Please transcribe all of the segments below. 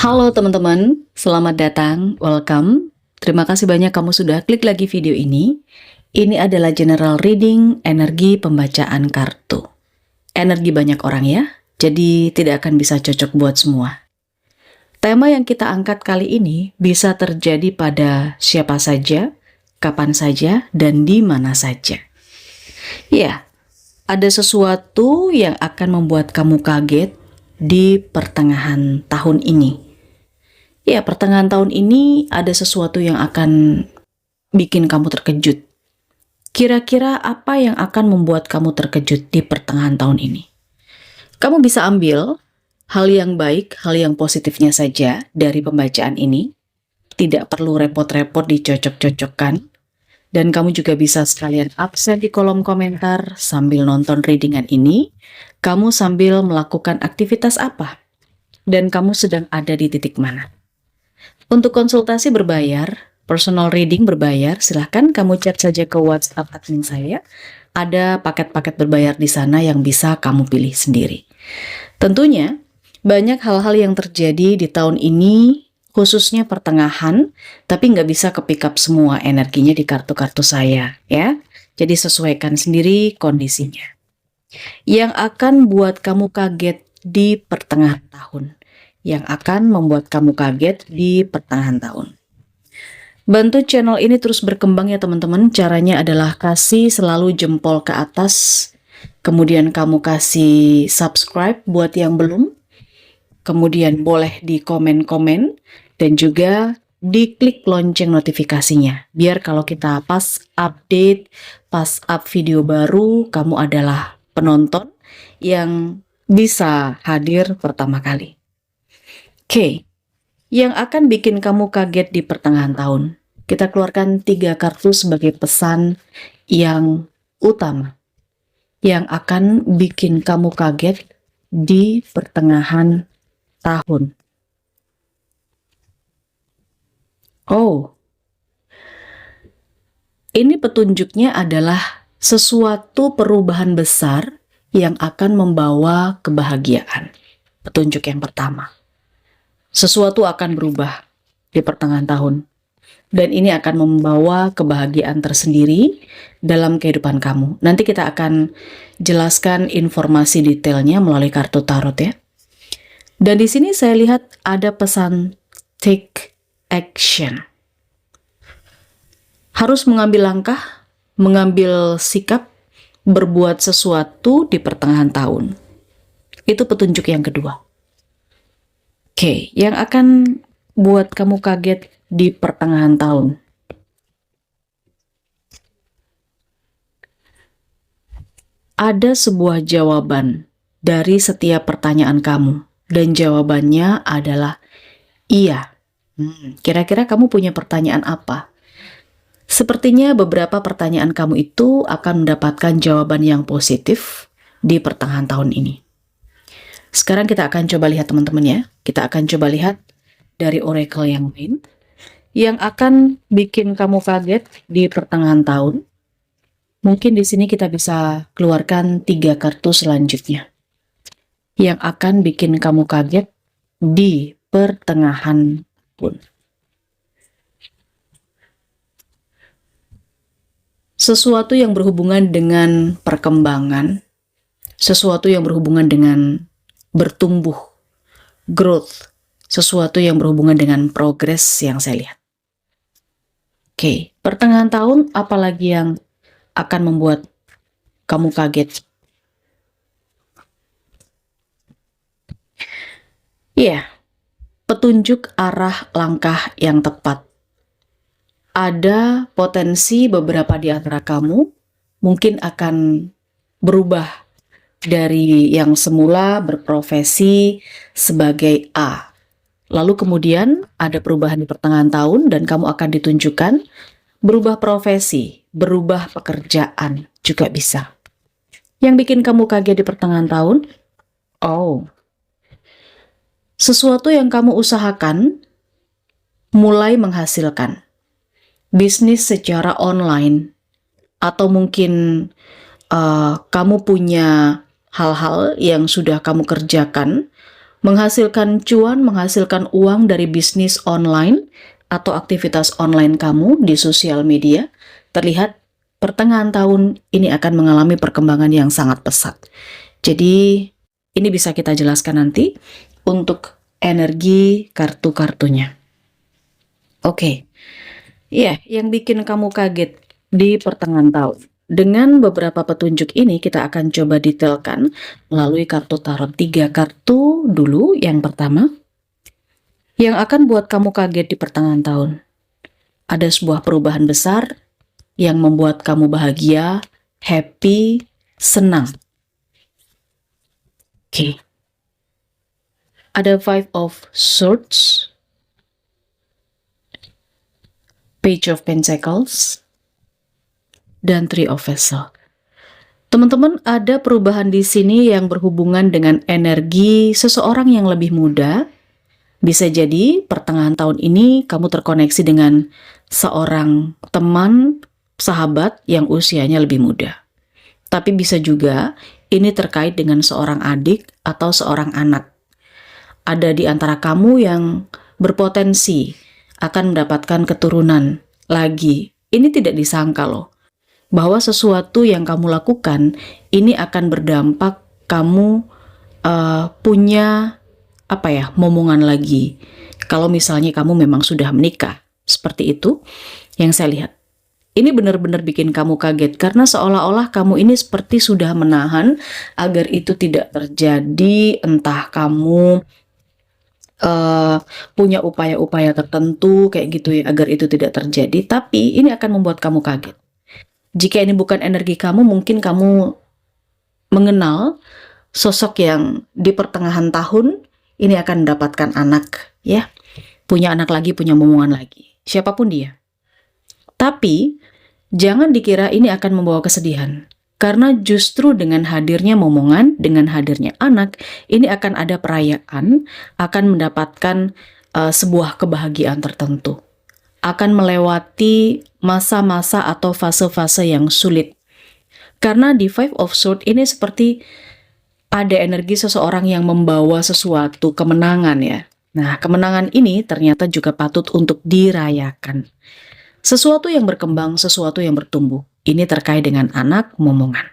Halo teman-teman, selamat datang, welcome. Terima kasih banyak kamu sudah klik lagi video ini. Ini adalah general reading energi pembacaan kartu. Energi banyak orang ya, jadi tidak akan bisa cocok buat semua. Tema yang kita angkat kali ini bisa terjadi pada siapa saja, kapan saja, dan di mana saja. Ya, ada sesuatu yang akan membuat kamu kaget di pertengahan tahun ini. Ya, pertengahan tahun ini ada sesuatu yang akan bikin kamu terkejut. Kira-kira apa yang akan membuat kamu terkejut di pertengahan tahun ini? Kamu bisa ambil hal yang baik, hal yang positifnya saja dari pembacaan ini. Tidak perlu repot-repot dicocok-cocokkan. Dan kamu juga bisa sekalian absen di kolom komentar sambil nonton readingan ini. Kamu sambil melakukan aktivitas apa? Dan kamu sedang ada di titik mana? Untuk konsultasi berbayar, personal reading berbayar, silahkan kamu chat saja ke WhatsApp admin saya. Ada paket-paket berbayar di sana yang bisa kamu pilih sendiri. Tentunya, banyak hal-hal yang terjadi di tahun ini, khususnya pertengahan, tapi nggak bisa ke-pick up semua energinya di kartu-kartu saya, ya. Jadi sesuaikan sendiri kondisinya. Yang akan buat kamu kaget di pertengahan tahun. Yang akan membuat kamu kaget di pertengahan tahun. Bantu channel ini terus berkembang ya teman-teman. Caranya adalah kasih selalu jempol ke atas. Kemudian kamu kasih subscribe buat yang belum. Kemudian boleh di komen-komen. Dan juga diklik lonceng notifikasinya. Biar kalau kita pas update, pas up video baru, kamu adalah penonton yang bisa hadir pertama kali. Oke, yang akan bikin kamu kaget di pertengahan tahun. Kita keluarkan 3 kartu sebagai pesan yang utama. Yang akan bikin kamu kaget di pertengahan tahun. Oh, ini petunjuknya adalah sesuatu perubahan besar yang akan membawa kebahagiaan. Petunjuk yang pertama. Sesuatu akan berubah di pertengahan tahun. Dan ini akan membawa kebahagiaan tersendiri dalam kehidupan kamu. Nanti kita akan jelaskan informasi detailnya melalui kartu tarot ya. Dan di sini saya lihat ada pesan take action. Harus mengambil langkah, mengambil sikap, berbuat sesuatu di pertengahan tahun. Itu petunjuk yang kedua. Oke, yang akan buat kamu kaget di pertengahan tahun. Ada sebuah jawaban dari setiap pertanyaan kamu. Dan jawabannya adalah iya. Kira-kira kamu punya pertanyaan apa? Sepertinya beberapa pertanyaan kamu itu akan mendapatkan jawaban yang positif di pertengahan tahun ini. Sekarang kita akan coba lihat teman-teman ya. Kita akan coba lihat dari oracle yang lain. Yang akan bikin kamu kaget di pertengahan tahun. Mungkin di sini kita bisa keluarkan 3 kartu selanjutnya. Yang akan bikin kamu kaget di pertengahan tahun. Sesuatu yang berhubungan dengan perkembangan. Sesuatu yang berhubungan dengan bertumbuh, growth, sesuatu yang berhubungan dengan progres yang saya lihat. Oke, pertengahan tahun apalagi yang akan membuat kamu kaget? Iya, petunjuk arah langkah yang tepat. Ada potensi beberapa di antara kamu mungkin akan berubah dari yang semula berprofesi sebagai A. Lalu kemudian ada perubahan di pertengahan tahun dan kamu akan ditunjukkan berubah profesi, berubah pekerjaan juga bisa. Yang bikin kamu kaget di pertengahan tahun? Oh, sesuatu yang kamu usahakan mulai menghasilkan. Bisnis secara online atau mungkin kamu punya hal-hal yang sudah kamu kerjakan Menghasilkan cuan, menghasilkan uang dari bisnis online atau aktivitas online kamu di sosial media, terlihat pertengahan tahun ini akan mengalami perkembangan yang sangat pesat. Jadi, ini bisa kita jelaskan nanti untuk energi kartu-kartunya. Oke. Ya, yang bikin kamu kaget di pertengahan tahun. Dengan beberapa petunjuk ini kita akan coba detailkan melalui kartu tarot. 3 kartu dulu. Yang pertama, yang akan buat kamu kaget di pertengahan tahun. Ada sebuah perubahan besar yang membuat kamu bahagia, happy, senang. Oke. Ada Five of Swords, Page of Pentacles, dan Three of Vessels. Teman-teman, ada perubahan di sini yang berhubungan dengan energi seseorang yang lebih muda. Bisa jadi pertengahan tahun ini kamu terkoneksi dengan seorang teman, sahabat yang usianya lebih muda. Tapi bisa juga ini terkait dengan seorang adik atau seorang anak. Ada di antara kamu yang berpotensi akan mendapatkan keturunan lagi. Ini tidak disangka loh, bahwa sesuatu yang kamu lakukan ini akan berdampak kamu punya momongan lagi. Kalau misalnya kamu memang sudah menikah, seperti itu yang saya lihat. Ini benar-benar bikin kamu kaget karena seolah-olah kamu ini seperti sudah menahan agar itu tidak terjadi. Entah kamu punya upaya-upaya tertentu kayak gitu ya agar itu tidak terjadi, tapi ini akan membuat kamu kaget. Jika ini bukan energi kamu, mungkin kamu mengenal sosok yang di pertengahan tahun ini akan mendapatkan anak, ya. Punya anak lagi, punya momongan lagi. Siapapun dia. Tapi jangan dikira ini akan membawa kesedihan. Karena justru dengan hadirnya momongan, dengan hadirnya anak, ini akan ada perayaan, akan mendapatkan sebuah kebahagiaan tertentu. Akan melewati masa-masa atau fase-fase yang sulit. Karena di Five of Swords ini seperti ada energi seseorang yang membawa sesuatu kemenangan ya. Nah, kemenangan ini ternyata juga patut untuk dirayakan. Sesuatu yang berkembang, sesuatu yang bertumbuh. Ini terkait dengan anak, momongan.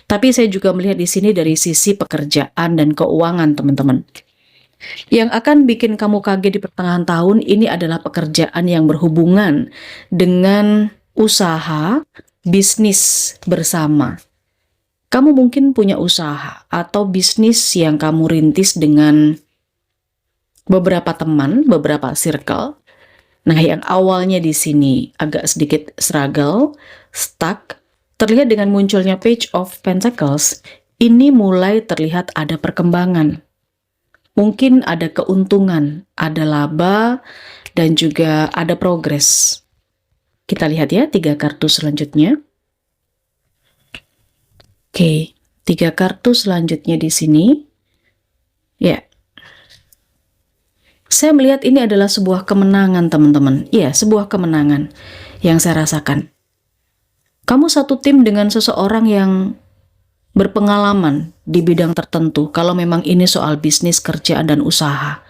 Tapi saya juga melihat di sini dari sisi pekerjaan dan keuangan, teman-teman. Yang akan bikin kamu kaget di pertengahan tahun ini adalah pekerjaan yang berhubungan dengan usaha, bisnis bersama. Kamu mungkin punya usaha atau bisnis yang kamu rintis dengan beberapa teman, beberapa circle. Nah, yang awalnya di sini agak sedikit struggle, stuck, terlihat dengan munculnya Page of Pentacles, ini mulai terlihat ada perkembangan. Mungkin ada keuntungan, ada laba, dan juga ada progres. Kita lihat ya, 3 kartu selanjutnya. Oke, 3 kartu selanjutnya di sini. Ya. Saya melihat ini adalah sebuah kemenangan, teman-teman. Iya, sebuah kemenangan yang saya rasakan. Kamu satu tim dengan seseorang yang berpengalaman di bidang tertentu, kalau memang ini soal bisnis, kerjaan, dan usaha.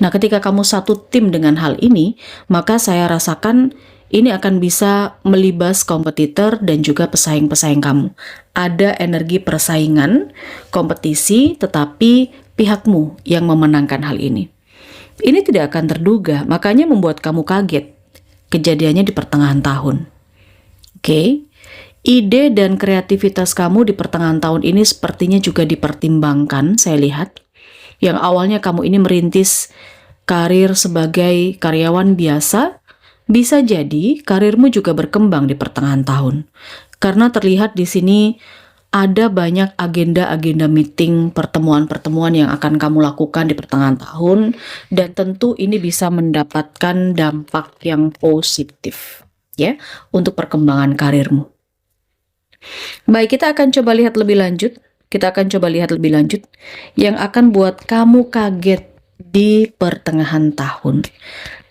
Nah, ketika kamu satu tim dengan hal ini, maka saya rasakan ini akan bisa melibas kompetitor dan juga pesaing-pesaing kamu. Ada energi persaingan, kompetisi, tetapi pihakmu yang memenangkan hal ini. Ini tidak akan terduga, makanya membuat kamu kaget. Kejadiannya di pertengahan tahun. Oke. Ide dan kreativitas kamu di pertengahan tahun ini sepertinya juga dipertimbangkan, saya lihat. Yang awalnya kamu ini merintis karir sebagai karyawan biasa, bisa jadi karirmu juga berkembang di pertengahan tahun. Karena terlihat di sini ada banyak agenda-agenda meeting, pertemuan-pertemuan yang akan kamu lakukan di pertengahan tahun, dan tentu ini bisa mendapatkan dampak yang positif ya untuk perkembangan karirmu. Baik, kita akan coba lihat lebih lanjut. Kita akan coba lihat lebih lanjut yang akan buat kamu kaget di pertengahan tahun.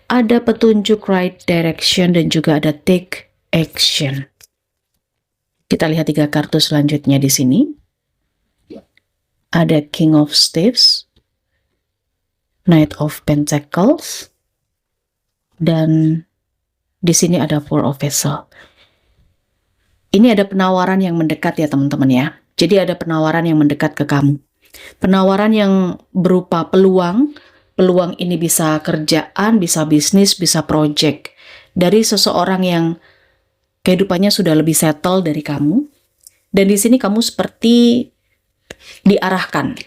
Ada petunjuk right direction dan juga ada take action. Kita lihat 3 kartu selanjutnya di sini. Ada King of Staves, Knight of Pentacles, dan di sini ada Four of Vessels. Ini ada penawaran yang mendekat ya teman-teman ya. Jadi ada penawaran yang mendekat ke kamu. Penawaran yang berupa peluang. Peluang ini bisa kerjaan, bisa bisnis, bisa project. Dari seseorang yang kehidupannya sudah lebih settle dari kamu. Dan di sini kamu seperti diarahkan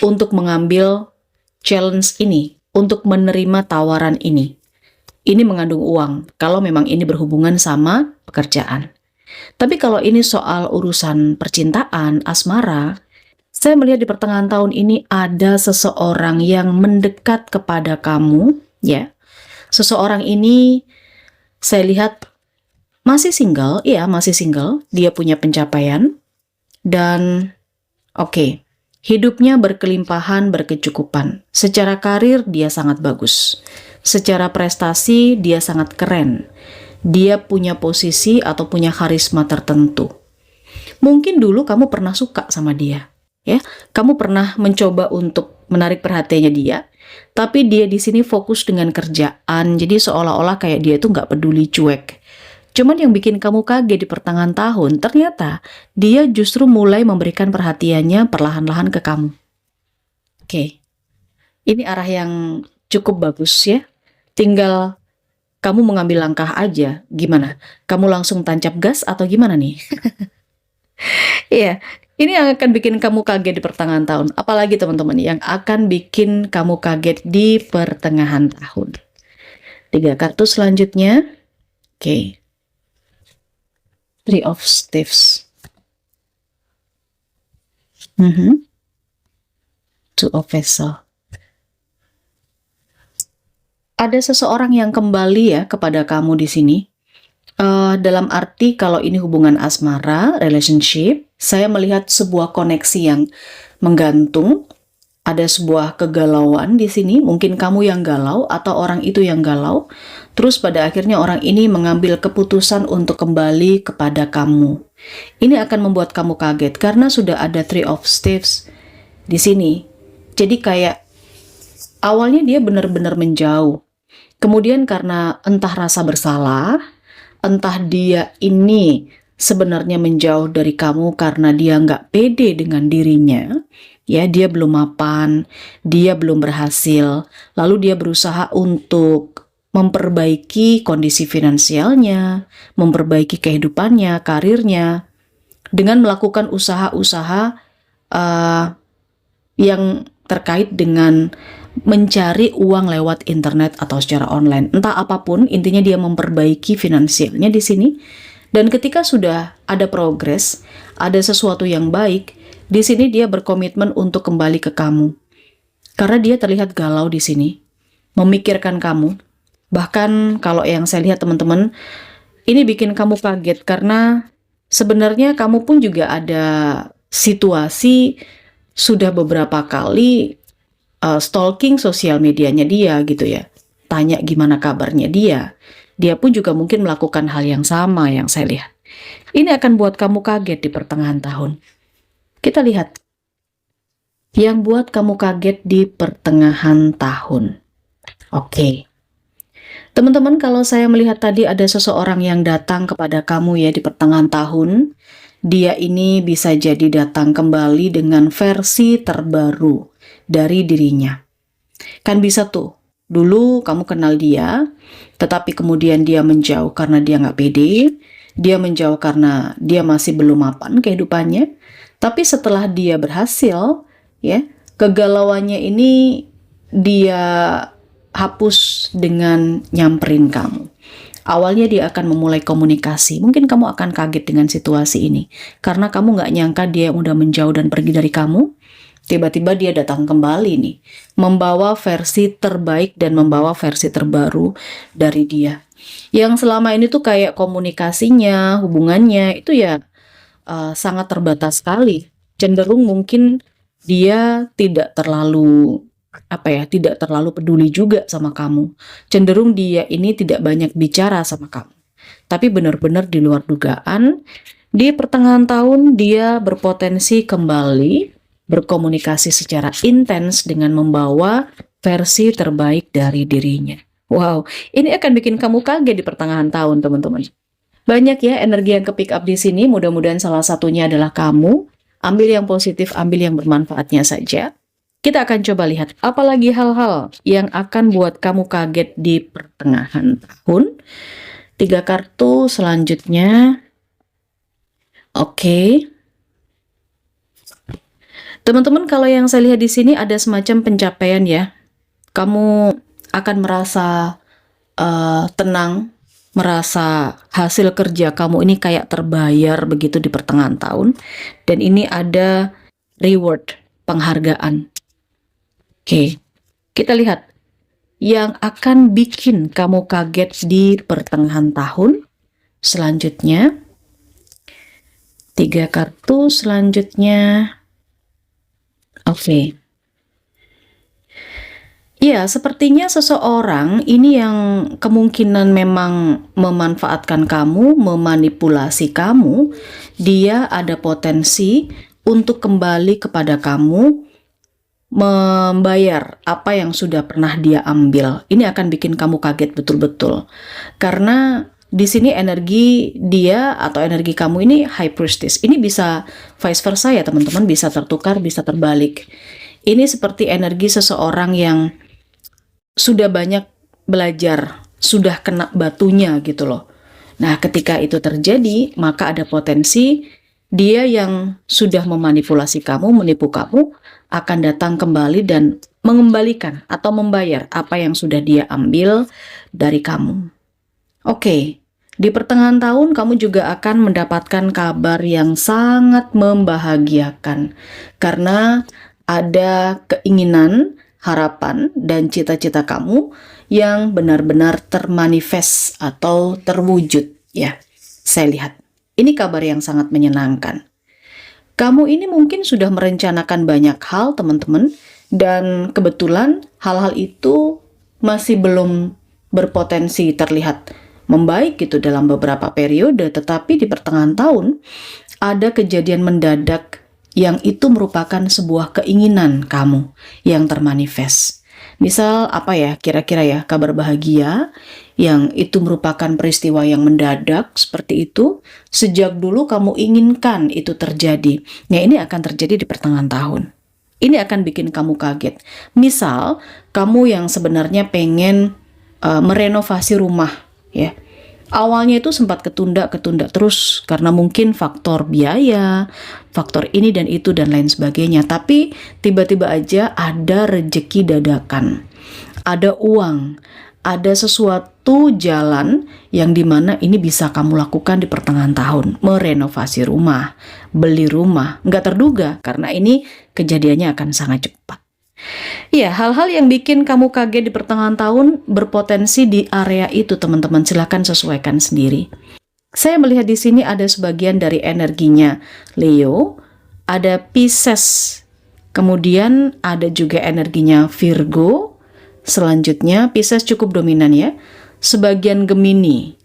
untuk mengambil challenge ini, untuk menerima tawaran ini. Ini mengandung uang, kalau memang ini berhubungan sama pekerjaan. Tapi kalau ini soal urusan percintaan, asmara, saya melihat di pertengahan tahun ini ada seseorang yang mendekat kepada kamu, ya. Seseorang ini saya lihat masih single, iya masih single, dia punya pencapaian, dan oke, hidupnya berkelimpahan, berkecukupan. Secara karir dia sangat bagus. Secara prestasi dia sangat keren. Dia punya posisi atau punya karisma tertentu. Mungkin dulu kamu pernah suka sama dia, ya. Kamu pernah mencoba untuk menarik perhatiannya dia, tapi dia di sini fokus dengan kerjaan. Jadi seolah-olah kayak dia itu nggak peduli, cuek. Cuman yang bikin kamu kaget di pertengahan tahun, ternyata dia justru mulai memberikan perhatiannya perlahan-lahan ke kamu. Oke, ini arah yang cukup bagus ya. Tinggal kamu mengambil langkah aja. Gimana? Kamu langsung tancap gas atau gimana nih? Iya, ini yang akan bikin kamu kaget di pertengahan tahun. Apalagi teman-teman yang akan bikin kamu kaget di pertengahan tahun. 3 kartu selanjutnya. Oke. Three of Staves. Two of Vessels. Ada seseorang yang kembali ya kepada kamu di sini. Dalam arti kalau ini hubungan asmara, relationship, saya melihat sebuah koneksi yang menggantung. Ada sebuah kegalauan di sini, mungkin kamu yang galau atau orang itu yang galau. Terus pada akhirnya orang ini mengambil keputusan untuk kembali kepada kamu. Ini akan membuat kamu kaget karena sudah ada Three of Staves di sini. Jadi kayak awalnya dia benar-benar menjauh. Kemudian karena entah rasa bersalah, entah dia ini sebenarnya menjauh dari kamu karena dia nggak pede dengan dirinya. Ya, dia belum mapan, dia belum berhasil, lalu dia berusaha untuk memperbaiki kondisi finansialnya, memperbaiki kehidupannya, karirnya, dengan melakukan usaha-usaha yang terkait dengan mencari uang lewat internet atau secara online. Entah apapun, intinya dia memperbaiki finansialnya di sini. Dan ketika sudah ada progres, ada sesuatu yang baik, di sini dia berkomitmen untuk kembali ke kamu. Karena dia terlihat galau di sini, memikirkan kamu. Bahkan kalau yang saya lihat teman-teman, ini bikin kamu kaget karena sebenarnya kamu pun juga ada situasi sudah beberapa kali stalking sosial medianya dia gitu ya. Tanya gimana kabarnya dia. Dia pun juga mungkin melakukan hal yang sama yang saya lihat. Ini akan buat kamu kaget di pertengahan tahun. Kita lihat yang buat kamu kaget di pertengahan tahun. Oke. Teman-teman, kalau saya melihat tadi ada seseorang yang datang kepada kamu ya di pertengahan tahun, dia ini bisa jadi datang kembali dengan versi terbaru dari dirinya. Kan bisa tuh, dulu kamu kenal dia, tetapi kemudian dia menjauh karena dia nggak pede, dia menjauh karena dia masih belum mapan kehidupannya. Tapi setelah dia berhasil, ya, kegalauannya ini dia hapus dengan nyamperin kamu. Awalnya dia akan memulai komunikasi. Mungkin kamu akan kaget dengan situasi ini. Karena kamu nggak nyangka dia yang udah menjauh dan pergi dari kamu. Tiba-tiba dia datang kembali nih. Membawa versi terbaik dan membawa versi terbaru dari dia. Yang selama ini tuh kayak komunikasinya, hubungannya, itu ya sangat terbatas sekali. Cenderung mungkin dia tidak terlalu tidak terlalu peduli juga sama kamu. Cenderung dia ini tidak banyak bicara sama kamu. Tapi benar-benar di luar dugaan, di pertengahan tahun dia berpotensi kembali berkomunikasi secara intens dengan membawa versi terbaik dari dirinya. Wow, ini akan bikin kamu kaget di pertengahan tahun, teman-teman. Banyak ya energi yang ke-pick up di sini, mudah-mudahan salah satunya adalah kamu. Ambil yang positif, ambil yang bermanfaatnya saja. Kita akan coba lihat apalagi hal-hal yang akan buat kamu kaget di pertengahan tahun. 3 kartu selanjutnya. Oke. Teman-teman, kalau yang saya lihat di sini ada semacam pencapaian ya. Kamu akan merasa tenang, merasa hasil kerja kamu ini kayak terbayar begitu di pertengahan tahun. Dan ini ada reward, penghargaan. Oke, kita lihat yang akan bikin kamu kaget di pertengahan tahun. Selanjutnya, 3 kartu selanjutnya. Oke. Ya, sepertinya seseorang ini yang kemungkinan memang memanfaatkan kamu, memanipulasi kamu. Dia ada potensi untuk kembali kepada kamu, membayar apa yang sudah pernah dia ambil. Ini akan bikin kamu kaget betul-betul. Karena di sini energi dia atau energi kamu ini high priestess. Ini bisa vice versa ya teman-teman, bisa tertukar, bisa terbalik. Ini seperti energi seseorang yang sudah banyak belajar, sudah kena batunya gitu loh. Nah, ketika itu terjadi, maka ada potensi dia yang sudah memanipulasi kamu, menipu kamu, akan datang kembali dan mengembalikan atau membayar apa yang sudah dia ambil dari kamu. Oke, di pertengahan tahun kamu juga akan mendapatkan kabar yang sangat membahagiakan. Karena ada keinginan, harapan, dan cita-cita kamu yang benar-benar termanifest atau terwujud. Ya, saya lihat. Ini kabar yang sangat menyenangkan. Kamu ini mungkin sudah merencanakan banyak hal, teman-teman, dan kebetulan hal-hal itu masih belum berpotensi terlihat membaik gitu dalam beberapa periode, tetapi di pertengahan tahun ada kejadian mendadak yang itu merupakan sebuah keinginan kamu yang termanifest. Misal apa ya, kira-kira ya, kabar bahagia yang itu merupakan peristiwa yang mendadak seperti itu, sejak dulu kamu inginkan itu terjadi. Nah, ini akan terjadi di pertengahan tahun. Ini akan bikin kamu kaget. Misal, kamu yang sebenarnya pengen merenovasi rumah, ya. Awalnya itu sempat ketunda terus karena mungkin faktor biaya, faktor ini dan itu dan lain sebagainya. Tapi tiba-tiba aja ada rejeki dadakan, ada uang, ada sesuatu jalan yang dimana ini bisa kamu lakukan di pertengahan tahun. Merenovasi rumah, beli rumah, nggak terduga karena ini kejadiannya akan sangat cepat. Ya, hal-hal yang bikin kamu kaget di pertengahan tahun berpotensi di area itu, teman-teman. Silahkan sesuaikan sendiri. Saya melihat di sini ada sebagian dari energinya Leo, ada Pisces, kemudian ada juga energinya Virgo. Selanjutnya, Pisces cukup dominan ya. Sebagian Gemini,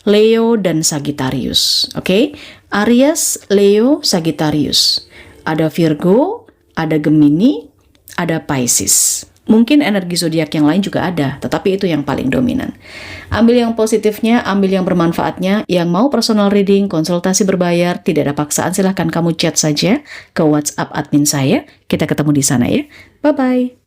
Leo, dan Sagittarius. Oke, Aries, Leo, Sagittarius. Ada Virgo, ada Gemini, ada Pisces. Mungkin energi zodiak yang lain juga ada, tetapi itu yang paling dominan. Ambil yang positifnya, ambil yang bermanfaatnya. Yang mau personal reading, konsultasi berbayar, tidak ada paksaan, silahkan kamu chat saja ke WhatsApp admin saya. Kita ketemu di sana ya. Bye-bye.